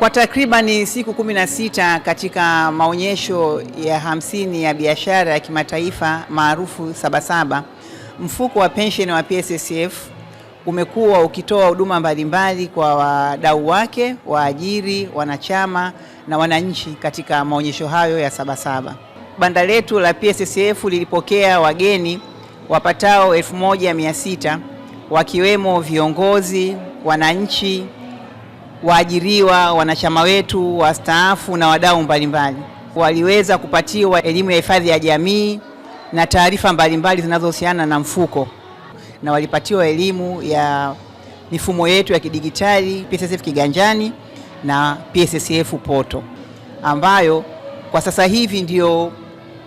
Kwa takriban siku 16 katika maonyesho ya 50 ya biashara ya kimataifa maarufu Sabasaba, mfuko wa pension wa PSSF umekuwa ukitoa huduma mbalimbali kwa wadau wake, waajiri, wanachama na wananchi katika maonyesho hayo ya Sabasaba. Banda letu la PSSF lilipokea wageni wapatao 1600 wakiwemo viongozi, wananchi, waajiriwa, wanachama wetu, wastaafu na wadau mbalimbali. Waliweza kupatiwa elimu ya hifadhi ya jamii na taarifa mbalimbali zinazohusiana na mfuko, na walipatiwa elimu ya mifumo yetu ya kidigitali PSSF Kiganjani na PSSF Poto, ambayo kwa sasa hivi ndio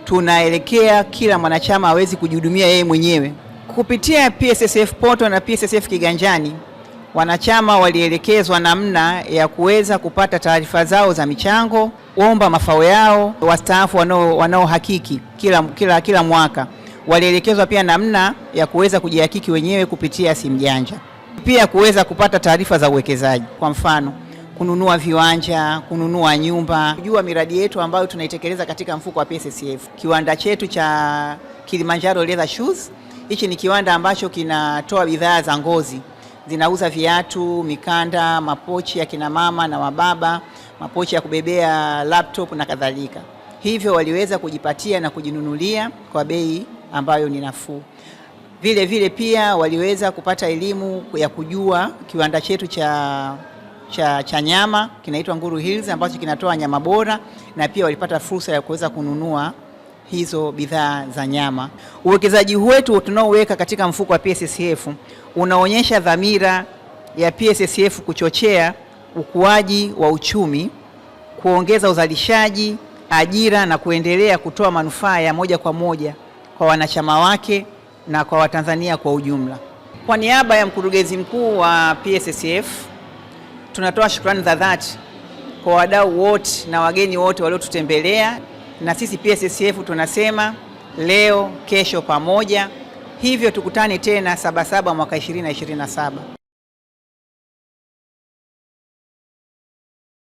tunaelekea kila mwanachama awezi kujihudumia yeye mwenyewe. Kupitia PSSF Poto na PSSF Kiganjani, wanachama walielekezwa namna ya kuweza kupata taarifa zao za michango, omba mafao yao. Wastaafu wanaohakiki kila mwaka walielekezwa pia namna ya kuweza kujihakiki wenyewe kupitia simu janja. Pia kuweza kupata taarifa za uwekezaji, kwa mfano kununua viwanja, kununua nyumba, kujua miradi yetu ambayo tunaitekeleza katika mfuko wa PSSF. Kiwanda chetu cha Kilimanjaro Leather Shoes, hichi ni kiwanda ambacho kinatoa bidhaa za ngozi. Zinauza viatu, mikanda, mapochi ya kina mama na wababa, mapochi ya kubebea laptop na kadhalika. Hivyo waliweza kujipatia na kujinunulia kwa bei ambayo ni nafuu. Vile vile pia waliweza kupata elimu ya kujua kiwanda chetu cha nyama kinaitwa Nguru Hills ambacho kinatoa nyama bora, na pia walipata fursa ya kuweza kununua hizo bidhaa za nyama. Uwekezaji wetu tunaoweka katika mfuko wa PSSF unaonyesha dhamira ya PSSF kuchochea ukuaji wa uchumi, kuongeza uzalishaji, ajira na kuendelea kutoa manufaa ya moja kwa moja kwa wanachama wake na kwa Watanzania kwa ujumla. Kwa niaba ya mkurugenzi mkuu wa PSSF, tunatoa shukrani za dhati kwa wadau wote na wageni wote waliotutembelea, na sisi PSSF tunasema leo kesho pamoja. Hivyo tukutane tena Sabasaba mwaka 2027.